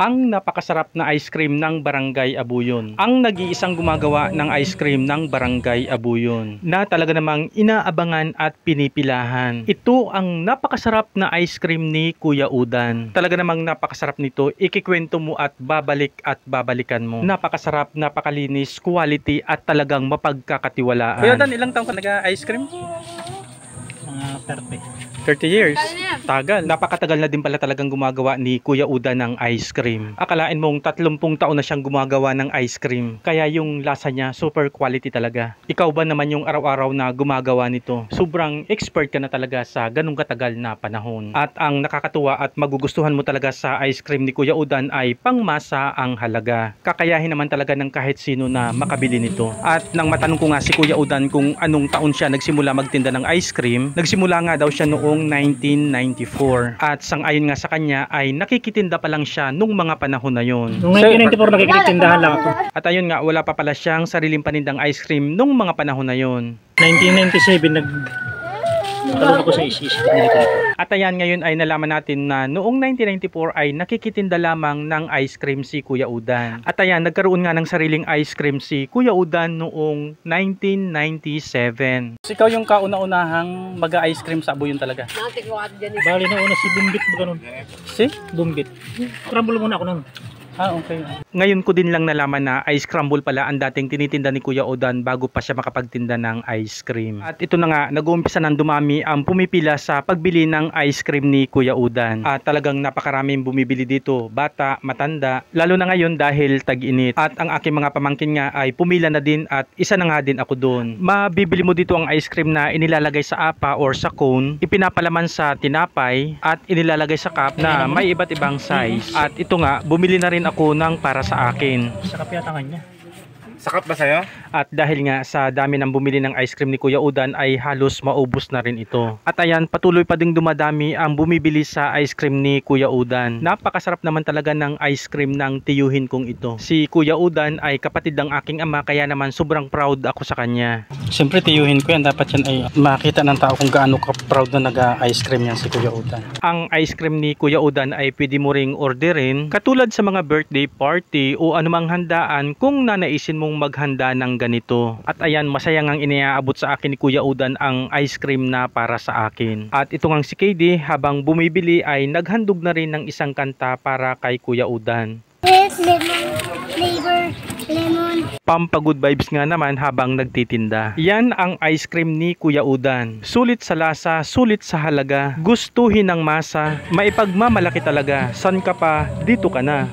ang napakasarap na ice cream ng Barangay Abuyon. Ang nag-iisang gumagawa ng ice cream ng Barangay Abuyon na talaga namang inaabangan at pinipilahan. Ito ang napakasarap na ice cream ni Kuya Udan. Talaga namang napakasarap nito, ikikwento mo at babalikan mo. Napakasarap, napakalinis, quality at talagang mapagkakatiwalaan. Kuya Udan, ilang taong ka nag-ice cream? 30 years. Tagal. Napakatagal na din pala talagang gumagawa ni Kuya Udan ng ice cream. Akalain mong 30 taon na siyang gumagawa ng ice cream. Kaya yung lasa niya super quality talaga. Ikaw ba naman yung araw-araw na gumagawa nito? Sobrang expert ka na talaga sa ganung katagal na panahon. At ang nakakatuwa at magugustuhan mo talaga sa ice cream ni Kuya Udan ay pangmasa ang halaga. Kakayahin naman talaga ng kahit sino na makabili nito. At nang matanong ko nga si Kuya Udan kung anong taon siya nagsimula magtinda ng ice cream, nagsimula nga daw siya noong 1994. At sang-ayon nga sa kanya ay nakikitinda pa lang siya nung mga panahon na yon. Noong 1994 nakikitindahan lang ako. At ayun nga, wala pa pala siyang sariling panindang ice cream nung mga panahon na yon. 1997 nagkaroon ako sa isis. At ayan, ngayon ay nalaman natin na noong 1994 ay nakikitinda lamang ng ice cream si Kuya Udan. At ayan, nagkaroon nga ng sariling ice cream si Kuya Udan noong 1997. Ikaw yung kauna-unahang mag-ice cream sa Abuyon talaga? Bali na una si Bumbit ba ganun? Si? Bumbit. Crumble muna ako nun. Ah, okay. Ngayon ko din lang nalaman na ice crumble pala ang dating tinitinda ni Kuya Udan bago pa siya makapagtinda ng ice cream. At ito na nga, nag-uumpisa ng dumami ang pumipila sa pagbili ng ice cream ni Kuya Udan. At talagang napakaraming bumibili dito, bata, matanda, lalo na ngayon dahil tag-init. At ang aking mga pamangkin nga ay pumila na din at isa na nga din ako doon. Mabibili mo dito ang ice cream na inilalagay sa apa or sa cone, ipinapalaman sa tinapay at inilalagay sa cup na may iba't ibang size. At ito nga, bumili na rin ako ng para sa akin. Sarap yata kanya. Sakap ba sa'yo? At dahil nga sa dami ng bumili ng ice cream ni Kuya Udan ay halos maubos na rin ito. At ayan, patuloy pa ding dumadami ang bumibili sa ice cream ni Kuya Udan. Napakasarap naman talaga ng ice cream ng tiyuhin kong ito. Si Kuya Udan ay kapatid ng aking ama, kaya naman sobrang proud ako sa kanya. Siyempre tiyuhin ko yan, dapat yan ay makita ng tao kung gaano ka proud na nag-ice cream yan si Kuya Udan. Ang ice cream ni Kuya Udan ay pwede mo ring orderin katulad sa mga birthday party o anumang handaan kung nanaisin mong maghanda ng ganito. At ayan, masaya ngang iniaabot sa akin ni Kuya Udan ang ice cream na para sa akin. At ito ngang si KD habang bumibili ay naghandog na rin ng isang kanta para kay Kuya Udan. Lemon flavor, lemon. Pampagood vibes nga naman habang nagtitinda. Yan ang ice cream ni Kuya Udan. Sulit sa lasa, sulit sa halaga, gustuhin ng masa, maipagmamalaki talaga. San ka pa, dito ka na.